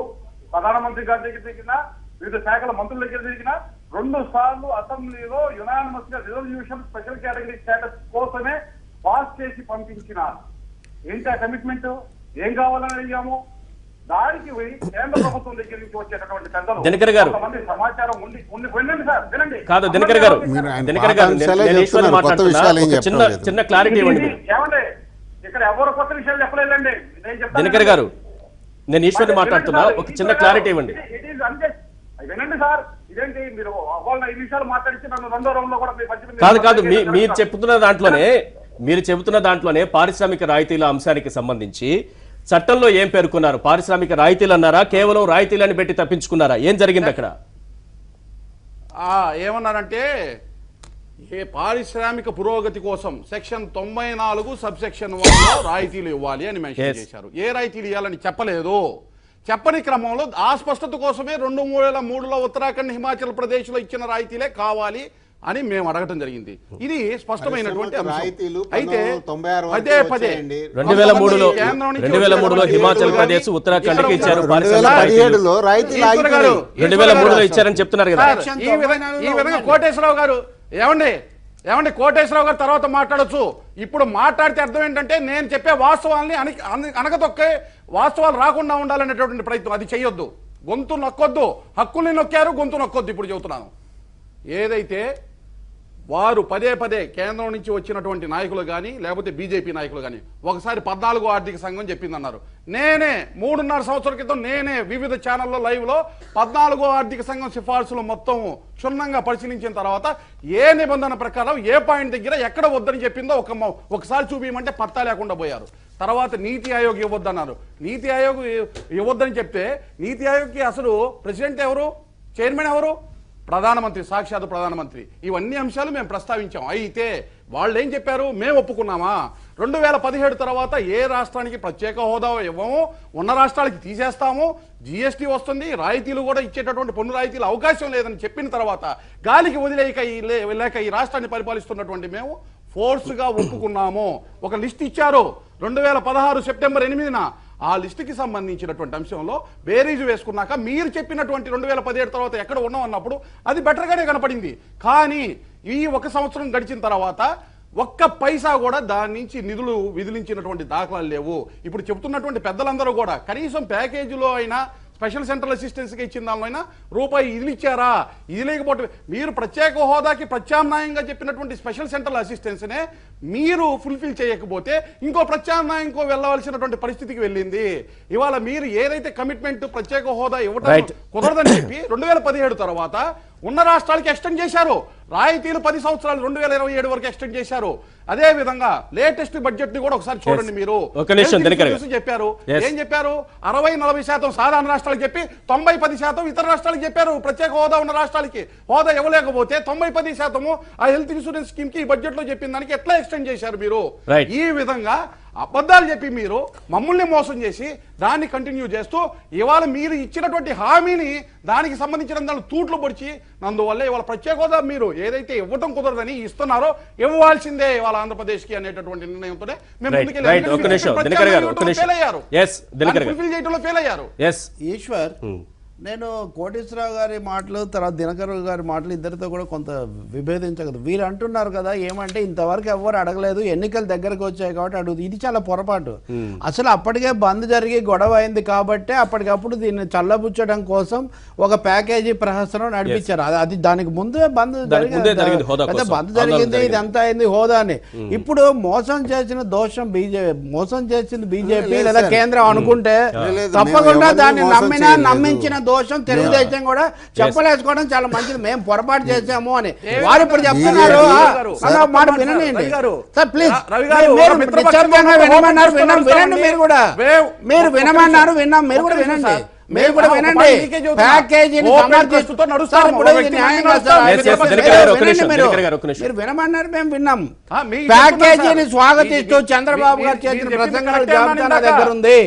ప్రధానమంత్రి గారి దగ్గర తిరిగినా, వివిధ శాఖల మంత్రుల దగ్గర తిరిగినా, 2 సార్లు అసెంబ్లీలో యునానిమస్ గా రిజల్యూషన్ స్పెషల్ కేటగిరీ స్టేటస్ కోసమే పాస్ చేసి పంపించినారు. ఏంటి ఆ కమిట్మెంట్? ఏం కావాలని అడిగాము? దానికి కేంద్ర ప్రభుత్వం దగ్గర నుంచి వచ్చేటటువంటి పెద్దలు దినకర్ గారు సమాచారం వినండి సార్, వినండి. కాదు దినకర్ గారు, చిన్న క్లారిటీ ఇవ్వండి. ఏమండి, ఇక్కడ ఎవరు కొత్త విషయాలు చెప్పలేదండి. దినకర్ గారు, నేను ఈశ్వర్ని మాట్లాడుతున్నా, ఒక చిన్న క్లారిటీ ఇవ్వండి. వినండి సార్, ఇదేంటి మీరు వాళ్ళ 5 నిమిషాలు మాట్లాడితే నన్ను 2వ రౌండ్ లో కూడా కాదు కాదు మీరు చెబుతున్న దాంట్లోనే పారిశ్రామిక రాయితీల అంశానికి సంబంధించి చట్టంలో ఏం పేర్కొన్నారు? పారిశ్రామిక రాయితీలు అన్నారా, కేవలం రాయితీలని పెట్టి తప్పించుకున్నారా? ఏం జరిగింది అక్కడ? ఏమన్నారంటే ఏ పారిశ్రామిక పురోగతి కోసం సెక్షన్ 94 సబ్సెక్షన్ 1లో రాయితీలు ఇవ్వాలి అని మెన్షన్ చేశారు. ఏ రాయితీలు ఇవ్వాలని చెప్పలేదు. చెప్పని క్రమంలో ఆ స్పష్టత కోసమే 2003లో ఉత్తరాఖండ్, హిమాచల్ ప్రదేశ్ లో ఇచ్చిన రాయితీలే కావాలి అని మేము అడగటం జరిగింది. ఇది స్పష్టమైనటువంటి అయితే 2003లో హిమాచల్ ప్రదేశ్, ఉత్తరాఖండ్ ఇచ్చారు. 2003లో ఇచ్చారని చెప్తున్నారు కదా. ఈ విధంగా కోటేశ్వరరావు గారు ఏమండి కోటేశ్వరరావు గారు తర్వాత మాట్లాడొచ్చు. ఇప్పుడు మాట్లాడితే అర్థం ఏంటంటే నేను చెప్పే వాస్తవాల్ని అనగదొక్కే, వాస్తవాలు రాకుండా ఉండాలనేటువంటి ప్రయత్నం అది చెయ్యొద్దు. గొంతు నొక్కొద్దు. హక్కుల్ని నొక్కారు, గొంతు నొక్కొద్దు. ఇప్పుడు చెబుతున్నాను, ఏదైతే వారు పదే పదే కేంద్రం నుంచి వచ్చినటువంటి నాయకులు కానీ లేకపోతే బీజేపీ నాయకులు కానీ ఒకసారి 14వ ఆర్థిక సంఘం చెప్పిందన్నారు. నేనే 3.5 సంవత్సరాల క్రితం నేనే వివిధ ఛానల్లో లైవ్లో 14వ ఆర్థిక సంఘం సిఫార్సులు మొత్తం క్షుణ్ణంగా పరిశీలించిన తర్వాత ఏ నిబంధన ప్రకారం ఏ పాయింట్ దగ్గర ఎక్కడ వద్దని చెప్పిందో ఒకసారి చూపించమంటే పత్తా లేకుండా పోయారు. తర్వాత నీతి ఆయోగ్ ఇవ్వద్దన్నారు. నీతి ఆయోగ్ ఇవ్వద్దని చెప్తే నీతి ఆయోగ్కి అసలు ప్రెసిడెంట్ ఎవరు, చైర్మన్ ఎవరు? ప్రధానమంత్రి, సాక్షాత్ ప్రధానమంత్రి. ఇవన్నీ అంశాలు మేము ప్రస్తావించాం. అయితే వాళ్ళు ఏం చెప్పారు? మేము ఒప్పుకున్నామా? 2017 తర్వాత ఏ రాష్ట్రానికి ప్రత్యేక హోదా ఇవ్వము, ఉన్న రాష్ట్రాలకి తీసేస్తాము, జీఎస్టీ వస్తుంది, రాయితీలు కూడా ఇచ్చేటటువంటి పన్ను రాయితీలు అవకాశం లేదని చెప్పిన తర్వాత గాలికి వదిలేక ఈ రాష్ట్రాన్ని పరిపాలిస్తున్నటువంటి మేము ఫోర్స్గా ఒప్పుకున్నాము. ఒక లిస్ట్ ఇచ్చారు 2016 సెప్టెంబర్ 8న. ఆ లిస్టుకి సంబంధించినటువంటి అంశంలో బేరీజు వేసుకున్నాక మీరు చెప్పినటువంటి 2017 తర్వాత ఎక్కడ ఉన్నాం అన్నప్పుడు అది బెటర్గానే కనపడింది. కానీ ఈ 1 సంవత్సరం గడిచిన తర్వాత ఒక్క పైసా కూడా దాని నుంచి నిధులు విదిలించినటువంటి దాఖలాలు లేవు. ఇప్పుడు చెబుతున్నటువంటి పెద్దలందరూ కూడా కనీసం ప్యాకేజీలో అయినా స్పెషల్ సెంట్రల్ అసిస్టెన్స్కి ఇచ్చిన దానిలో అయినా రూపాయి ఇది ఇచ్చారా? ఇది లేకపోతే మీరు ప్రత్యేక హోదాకి ప్రత్యామ్నాయంగా చెప్పినటువంటి స్పెషల్ సెంట్రల్ అసిస్టెన్స్నే మీరు ఫుల్ఫిల్ చేయకపోతే ఇంకో ప్రత్యామ్నాయంకో వెళ్ళవలసినటువంటి పరిస్థితికి వెళ్ళింది. ఇవాళ మీరు ఏదైతే కమిట్మెంట్ ప్రత్యేక హోదా ఇవ్వడం కుదరదని చెప్పి 2017 తర్వాత ఉన్న రాష్ట్రాలకి ఎక్స్టెండ్ చేశారు. రాయితీలు 10 సంవత్సరాలు 2027 వరకు ఎక్స్టెండ్ చేశారు. అదే విధంగా లేటెస్ట్ బడ్జెట్ ని కూడా ఒకసారి చూడండి. మీరు చెప్పారు, ఏం చెప్పారు? 60-40% సాధారణ రాష్ట్రాలకు చెప్పి 90-10% ఇతర రాష్ట్రాలకు చెప్పారు. ప్రత్యేక హోదా ఉన్న రాష్ట్రాలకి హోదా ఇవ్వలేకపోతే 90-10% ఆ హెల్త్ ఇన్సూరెన్స్ స్కీమ్ కి ఈ బడ్జెట్ లో చెప్పిన దానికి ఎట్లా ఎక్స్టెండ్ చేశారు మీరు? ఈ విధంగా అబద్ధాలు చెప్పి మీరు మమ్మల్ని మోసం చేసి దాన్ని కంటిన్యూ చేస్తూ ఇవాళ మీరు ఇచ్చినటువంటి హామీని దానికి సంబంధించిన దాన్ని తూట్లు పొడిచి నందువల్ల ఇవాళ ప్రత్యేక హోదా మీరు ఏదైతే ఇవ్వడం కుదరదని ఇస్తున్నారో ఇవ్వాల్సిందే ఇవాళ ఆంధ్రప్రదేశ్ కి అనేటటువంటి నిర్ణయంతోనే మేము ఫెయిల్ అయ్యారు. ఈశ్వర్, నేను కోటేశ్వరరావు గారి మాటలు తర్వాత దినకర్ గారి మాటలు ఇద్దరితో కూడా కొంత విభేదించగలదు. వీరు అంటున్నారు కదా ఏమంటే ఇంతవరకు ఎవరు అడగలేదు, ఎన్నికలు దగ్గరకు వచ్చాయి కాబట్టి అడుగుతుంది. ఇది చాలా పొరపాటు. అసలు అప్పటికే బంద్ జరిగి గొడవ అయింది కాబట్టి అప్పటికప్పుడు దీన్ని చల్లబుచ్చడం కోసం ఒక ప్యాకేజీ ప్రహసనం నడిపించారు. అది దానికి ముందే బంద్ జరిగింది, బంద్ జరిగింది, ఇదంతా అయింది హోదా అని. ఇప్పుడు మోసం చేసిన దోషం మోసం చేసింది బీజేపీ లేదా కేంద్రం అనుకుంటే తప్పకుండా దాన్ని నమ్మించిన దోషం తెలుగుదేశం కూడా చెప్పలేసుకోవడం చాలా మంచిది. మేము పొరపాటు చేశాము అని వారు ఇప్పుడు చెప్తున్నారు. మాట వినండి సార్ ప్లీజ్. వినమన్నారు, వినండి. మీరు కూడా మీరు వినమన్నారు, విన్నాం. మీరు కూడా వినండి, మీరు కూడా వినండి. ప్యాకేజీని సమర్థిస్తూ మీరు వినమన్నారు, మేము విన్నాం. ప్యాకేజీని స్వాగతిస్తూ చంద్రబాబు గారు చేసిన ప్రసంగాల జాబితా దగ్గర ఉంది.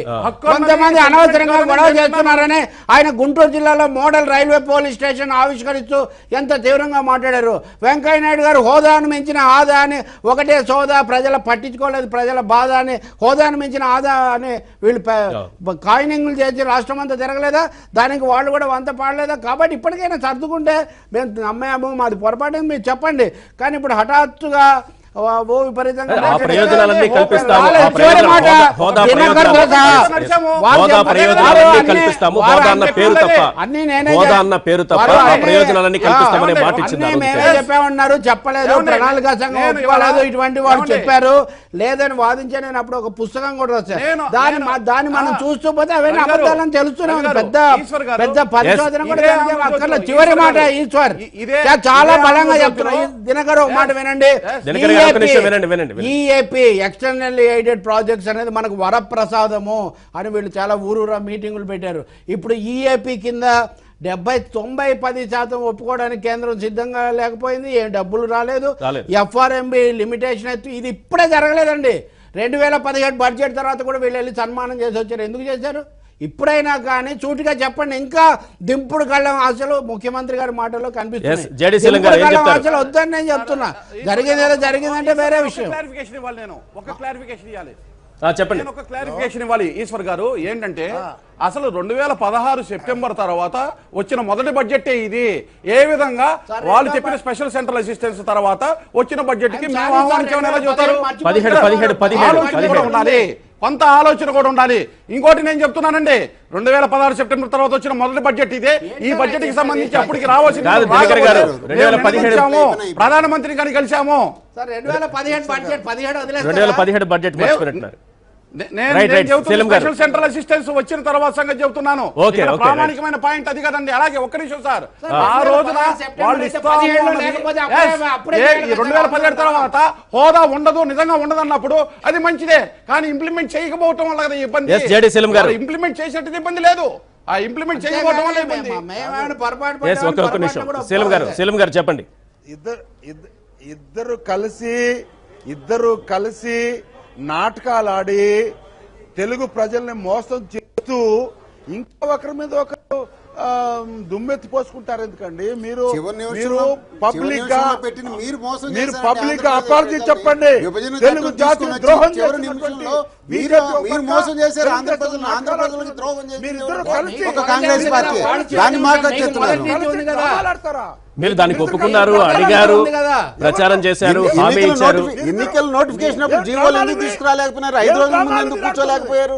కొంతమంది అనవసరంగా గొడవ చేస్తున్నారని ఆయన గుంటూరు జిల్లాలో మోడల్ రైల్వే పోలీస్ స్టేషన్ ఆవిష్కరిస్తూ ఎంత తీవ్రంగా మాట్లాడారు. వెంకయ్యనాయుడు గారు హోదాను మించిన ఆదా అని ఒకటే సోదా, ప్రజల పట్టించుకోలేదు ప్రజల బాధ అని, హోదాను మించిన ఆదా అని వీళ్ళు కాయినింగ్లు చేసి రాష్ట్రం అంతా తిరగలేదా? దానికి వాళ్ళు కూడా వంత పాడలేదా? కాబట్టి ఇప్పటికైనా సర్దుకుంటే మేము నమ్మాము, మాది పొరపాటు మీరు చెప్పండి. కానీ ఇప్పుడు హఠాత్తుగా విపరీతంగా చెప్పామన్నారు, చెప్పలేదు, ప్రణాళిక సంఘం ఒప్పుకోలేదు, ఇటువంటి వాళ్ళు చెప్పారు లేదని వాదించే. నేను అప్పుడు ఒక పుస్తకం కూడా వచ్చాను, దాన్ని మనం చూస్తూ పోతే అవన్నీ అబద్ధాలని తెలుస్తూనే ఉంది. పెద్ద పరిశోధన కూడా అక్కడ. చివరి మాట ఈశ్వర్ చాలా బలంగా చెప్తున్నా. దినకర్ ఒక మాట వినండి. ఈఏపీ ఎక్స్టర్నల్ ఎయిడెడ్ ప్రాజెక్ట్స్ అనేది మనకు వరప్రసాదము అని వీళ్ళు చాలా ఊరూరా మీటింగులు పెట్టారు. ఇప్పుడు ఈఏపీ కింద 70-90-10% ఒప్పుకోవడానికి కేంద్రం సిద్ధంగా లేకపోయింది. ఏం డబ్బులు రాలేదు. ఎఫ్ఆర్ఎంబి లిమిటేషన్ అయితే ఇది ఇప్పుడే జరగలేదండి. 2017 బడ్జెట్ తర్వాత కూడా వీళ్ళు వెళ్ళి సన్మానం చేసి వచ్చారు. ఎందుకు చేశారు? ఇప్పుడైనా కానీ చూటిగా చెప్పండి. ఇంకా దింపుడు కళ్ళం ఆశలు ముఖ్యమంత్రి గారి మాటల్లో కనిపిస్తుంది. ఆశలు వద్దని నేను చెప్తున్నా. జరిగిందేదో జరిగిందంటే వేరే విషయం. చెప్పండి, ఒక క్లారిఫికేషన్ ఇవ్వాలి ఈశ్వర్ గారు. ఏంటంటే అసలు 2016 సెప్టెంబర్ తర్వాత వచ్చిన మొదటి బడ్జెట్ ఇది. ఏ విధంగా వాళ్ళు చెప్పిన స్పెషల్ సెంట్రల్ అసిస్టెన్స్ తర్వాత వచ్చిన బడ్జెట్ కి మేము ఆహ్వానించామని ఎలా చెబుతారు? 17 ఉండాలి. కొంత ఆలోచన కూడా ఉండాలి. ఇంకోటి నేను చెప్తున్నానండి, 2016 సెప్టెంబర్ తర్వాత వచ్చిన మొదటి బడ్జెట్ ఇదే. ఈ బడ్జెట్ కి సంబంధించి అప్పటికి రావాల్సింది ప్రధానమంత్రి గారిని కలిసాము. 2017 బడ్జెట్ మర్చిపోయినట్టున్నారు. స్పెషల్ సెంట్రల్ అసిస్టెన్స్ వచ్చిన తర్వాత సంగతి చెబుతున్నాను. ప్రామాణికమైన పాయింట్ అది కదండి. అలాగే ఒక్క నిమిషం సార్, ఆ రోజున వాళ్ళు 2017 తర్వాత హోదా ఉండదు, నిజంగా ఉండదు అన్నప్పుడు అది మంచిదే. కానీ ఇంప్లిమెంట్ చేయకపోవటం వల్ల కదా ఇబ్బంది. ఇంప్లిమెంట్ చేసేటది ఇబ్బంది లేదు, ఆ ఇంప్లిమెంట్ చేయకపోవటం వల్ల ఇబ్బంది. సీఎం గారు చెప్పండి. ఇద్దరు కలిసి నాటకాలు ఆడి తెలుగు ప్రజల్ని మోసం చేస్తూ ఇంకా ఒకరి మీద ఒకరు దుమ్మెత్తి పోసుకుంటారు. ఎందుకండి మీరు పబ్లిక్ గా అపాలజీ చెప్పండి. తెలుగు జాతి ద్రోహం మోసం చేశారు. ఆంధ్ర ప్రజలకు ద్రోహం చేశారు ఒక కాంగ్రెస్ పార్టీ. దాన్ని మాట్లాడతారా? మీరు దానికి ఒప్పుకున్నారు, అడిగారు, ప్రచారం చేశారు, హామీ ఇచ్చారు. ఎన్నికల నోటిఫికేషన్ అప్పుడు జీవోలు ఎందుకు తీసుకురాలేకపోయినారు? 5 రోజుల ముందు ఎందుకు కూర్చోలేకపోయారు?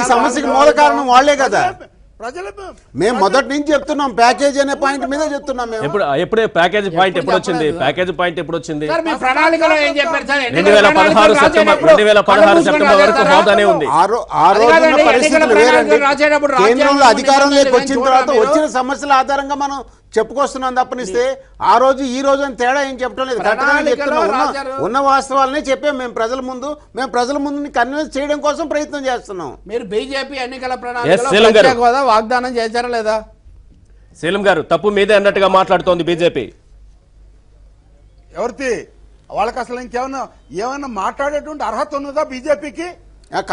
ఈ సమస్యకి మూల కారణం వాళ్లే కదా. మేము మొదటి నుంచి చెప్తున్నాం, ప్యాకేజ్ అనే పాయింట్ మీద చెప్తున్నాం. ఎప్పుడు ప్యాకేజ్ పాయింట్ ఎప్పుడు వచ్చింది? ప్యాకేజ్ పాయింట్ ఎప్పుడు వచ్చింది? 2016 సెప్టెంబర్ వరకు హోదానే ఉంది. ఆ రోజున పరిస్థితులు వేరండి. కేంద్రంలో అధికారంలోకి వచ్చిన తర్వాత వచ్చిన సమస్యల ఆధారంగా మనం చెప్పుకొస్తున్నాం తప్పనిస్తే ఆ రోజు ఈ రోజు అని తేడా ఏం చెప్పడం లేదు. ఉన్న వాస్తవాలనే చెప్పాం. మేము ప్రజల ముందు కన్విన్స్ చేయడం కోసం ప్రయత్నం చేస్తున్నాం. మీరు బీజేపీ ఎన్నికల ప్రణాళికలో వాగ్దానం చేశారా లేదా? శీలం గారు తప్పు మీదే అన్నట్టుగా మాట్లాడుతోంది బీజేపీ. ఎవరిది? వాళ్ళకి అసలు ఏమన్నా మాట్లాడేటువంటి అర్హత ఉన్నదా బీజేపీకి?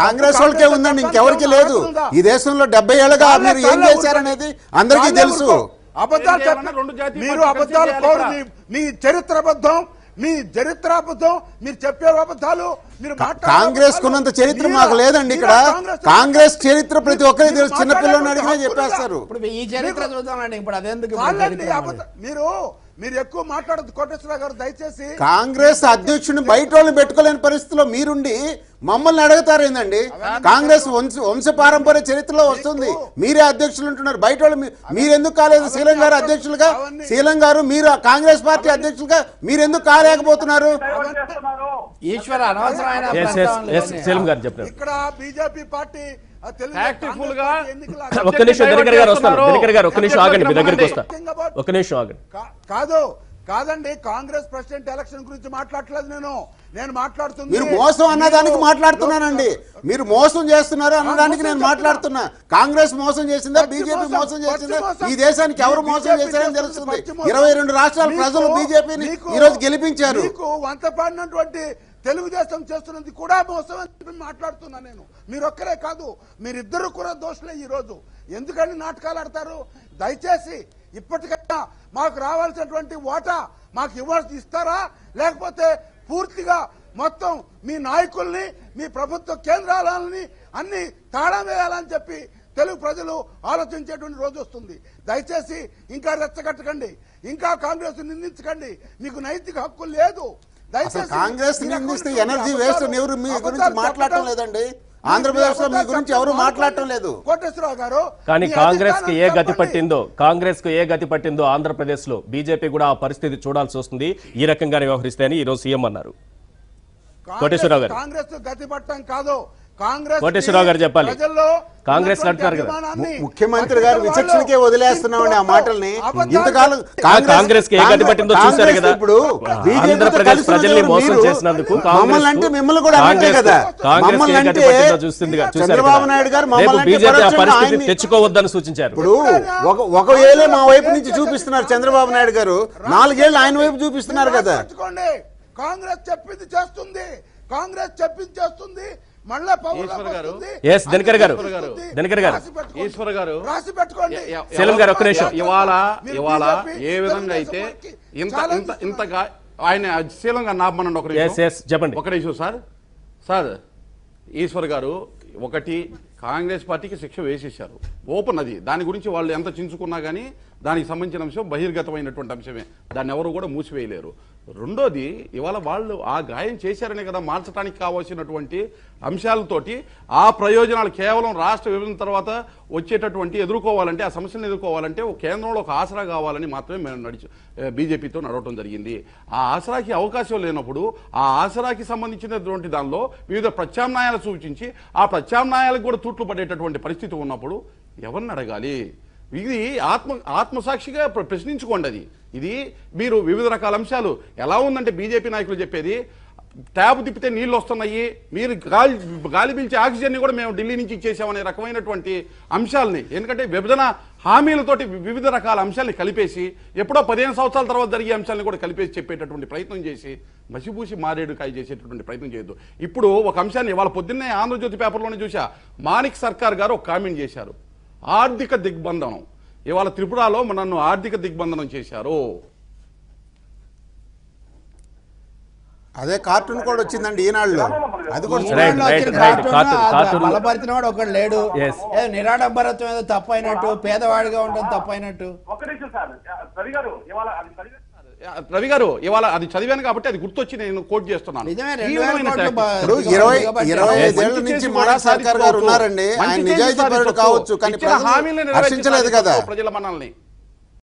కాంగ్రెస్ వాళ్ళకే ఉందండి, ఇంకెవరికి లేదు. ఈ దేశంలో 70 ఏళ్ళుగా మీరు ఏం చేశారనేది అందరికీ తెలుసు. అబద్ధాలు మీరు అబద్ధాలు కోరు. మీ చరిత్రబద్ధం, మీరు చెప్పే అబద్ధాలు. మీరు కాంగ్రెస్ కున్నంత చరిత్ర మాకు లేదండి. ఇక్కడ కాంగ్రెస్ చరిత్ర ప్రతి ఒక్కరికి తెలుసు. చిన్నపిల్లలు అడిగినా చెప్పేస్తారు. ఈ చరిత్ర చూద్దామండి. ఇప్పుడు అదెందుకు మీరు ఎక్కువ మాట్లాడదు కోటేశ్వరరావు గారు, దయచేసి. కాంగ్రెస్ అధ్యక్షుడిని బయట వాళ్ళని పెట్టుకోలేని పరిస్థితిలో మీరుండి మమ్మల్ని అడుగుతారు ఏందండి? కాంగ్రెస్ వంశ పారంపర్య చరిత్రలో వస్తుంది. మీరే అధ్యక్షులు ఉంటున్నారు. బయట వాళ్ళు మీరెందుకు కాలేదు? శీలం గారు అధ్యక్షులుగా, శీలం గారు మీరు కాంగ్రెస్ పార్టీ అధ్యక్షులుగా మీరెందుకు కాలేకపోతున్నారు? ఈశ్వర అనవసరమైన ఇక్కడ బీజేపీ పార్టీ ఒక్క నిమిషం దినకర్ గారు వస్తారు. దినకర్ గారు ఒక్క నిమిషం ఆగండి, మీ దగ్గరికి వస్తా. ఒక్క నిమిషం ఆగండి. కాదండి, కాంగ్రెస్ ప్రెసిడెంట్ ఎలక్షన్ గురించి మాట్లాడలేదు. నేను మాట్లాడుతున్నా. మీరు మోసం అన్నదానికి మాట్లాడుతున్నానండి. మీరు మోసం చేస్తున్నారు అన్నదానికి నేను మాట్లాడుతున్నా. కాంగ్రెస్ మోసం చేసిందా, బీజేపీ మోసం చేసిందా? ఈ దేశానికి ఎవరు మోసం చేశారని తెలుస్తుంది. 22 రాష్ట్రాల ప్రజలు బీజేపీని ఈ రోజు గెలిపించారు. వంతపాడినటువంటి తెలుగుదేశం చేస్తున్నది కూడా మోసం అని మాట్లాడుతున్నా నేను. మీరొక్కరే కాదు, మీరిద్దరు కూడా దోషులే. ఈ రోజు ఎందుకని నాటకాలు ఆడతారు? దయచేసి ఇప్పటికైనా మాకు రావాల్సినటువంటి ఓటా మాకు ఇస్తారా, లేకపోతే పూర్తిగా మొత్తం మీ నాయకుల్ని, మీ ప్రభుత్వ కేంద్రాలని అన్ని తాళం వేయాలని చెప్పి తెలుగు ప్రజలు ఆలోచించేటువంటి రోజు వస్తుంది. దయచేసి ఇంకా రెచ్చగట్టకండి, ఇంకా కాంగ్రెస్ నిందించకండి. మీకు నైతిక హక్కు లేదు. కాంగ్రెస్ నిందిస్తే ఎనర్జీ వేస్ట్. ఎవరు మీ గురించి మాట్లాడటం లేదండి. ఆంధ్రప్రదేశ్ లో మీ గురించి ఎవరు మాట్లాడటం లేదు. కోటేశ్వరరావు గారు, కానీ కాంగ్రెస్ కు ఏ గతి పట్టిందో ఆంధ్రప్రదేశ్ లో బీజేపీ కూడా ఆ పరిస్థితి చూడాల్సి వస్తుంది. ఈ రకంగానే వ్యవహరిస్తాయని ఈ రోజు సీఎం అన్నారు. కోటేశ్వరరావు గారు, కాంగ్రెస్ గతి పట్టం కాదు, కాంగ్రెస్ కోటేశ్వరరావు గారు చెప్పాలి. కాంగ్రెస్ అంటున్నారు కదా, ముఖ్యమంత్రి గారు విచక్షణకే వదిలేస్తున్నామండి ఆ మాటల్ని. ఇంతకాలం కాంగ్రెస్ కి ఏ గతి పట్టిందో చూశారు కదా. ఇప్పుడు ఆంధ్రప్రదేశ్ ప్రజల్ని మోసం చేసినందుకు మమ్మల్ని అంటే మిమ్మల్ని కూడా అంటే కదా. మమ్మల్ని అంటే చంద్రబాబు నాయుడు గారు బీజేపీ ఆ పరిస్థితి తెచ్చుకోవద్దని సూచించారు. ఇప్పుడు ఒక ఏళ్ళే మా వైపు నుంచి చూపిస్తున్నారు చంద్రబాబు నాయుడు గారు, 4 ఏళ్ళు ఆయన వైపు చూపిస్తున్నారు కదా. కాంగ్రెస్ చెప్పింది చేస్తుంది, కాంగ్రెస్ చెప్పింది చేస్తుంది. రాసి పెట్టుకోండి. ఇవాళ ఏ విధంగా అయితే ఇంతగా ఆయన శీలంగా నాపమనండి. ఒక నిమిషం సార్ ఈశ్వర్ గారు, ఒకటి కాంగ్రెస్ పార్టీకి శిక్ష వేసేశారు, ఓపెన్ అది. దాని గురించి వాళ్ళు ఎంత చించుకున్నా కానీ దానికి సంబంధించిన అంశం బహిర్గతమైనటువంటి అంశమే, దాన్ని ఎవరు కూడా మూసివేయలేరు. రెండోది ఇవాళ వాళ్ళు ఆ గాయం చేశారనే కదా మార్చడానికి కావాల్సినటువంటి అంశాలతోటి ఆ ప్రయోజనాలు కేవలం రాష్ట్ర విభజన తర్వాత వచ్చేటటువంటి ఎదుర్కోవాలంటే ఆ సమస్యలను ఎదుర్కోవాలంటే కేంద్రంలో ఒక ఆసరా కావాలని మాత్రమే మేము బీజేపీతో నడవటం జరిగింది. ఆ ఆసరాకి అవకాశం లేనప్పుడు ఆ ఆసరాకి సంబంధించినటువంటి దానిలో వివిధ ప్రత్యామ్నాయాలు సూచించి ఆ ప్రత్యామ్నాయాలకు కూడా తూట్లు పడేటటువంటి పరిస్థితి ఉన్నప్పుడు ఎవరిని అడగాలి? ఇది ఆత్మసాక్షిగా ప్రశ్నించుకోండి. అది ఇది మీరు వివిధ రకాల అంశాలు ఎలా ఉందంటే బీజేపీ నాయకులు చెప్పేది ట్యాబ్ తిప్పితే నీళ్ళు వస్తున్నాయి, మీరు గాలి పీల్చే ఆక్సిజన్ని కూడా మేము ఢిల్లీ నుంచి ఇచ్చేసామనే రకమైనటువంటి అంశాలని, ఎందుకంటే విభజన హామీలతోటి వివిధ రకాల అంశాలని కలిపేసి ఎప్పుడో 15 సంవత్సరాల తర్వాత జరిగే అంశాలను కూడా కలిపేసి చెప్పేటటువంటి ప్రయత్నం చేసి మసిపూసి మారేడుకాయ చేసేటటువంటి ప్రయత్నం చేయొద్దు. ఇప్పుడు ఒక అంశాన్ని ఇవాళ పొద్దున్నే ఆంధ్రజ్యోతి పేపర్లోనే చూసా, మాణిక్ సర్కార్ గారు ఒక కామెంట్ చేశారు, ఆర్థిక దిగ్బంధనం. ఇవాళ త్రిపురలో నన్ను ఆర్థిక దిగ్బంధనం చేశారు. అదే కార్టూన్ కూడా వచ్చిందండి ఈనాడులో. అది కూడా బలపరిచిన వాడు ఒకడు లేడు, నిరాడంబరత్వం ఏదో తప్పైనట్టు, పేదవాడిగా ఉండడం తప్పైనట్టు. రవి గారు ఇవాళ అది చదివాను కాబట్టి అది గుర్తొచ్చి నేను కోట్ చేస్తున్నాను. 25 నుంచి మాణిక్ సర్కార్ గారు ఉన్నారండి, ఆయన నిజాయితీ పరుడు కావచ్చు కానీ ప్రజలు హర్షించలేదు కదా ప్రజల మనల్ని.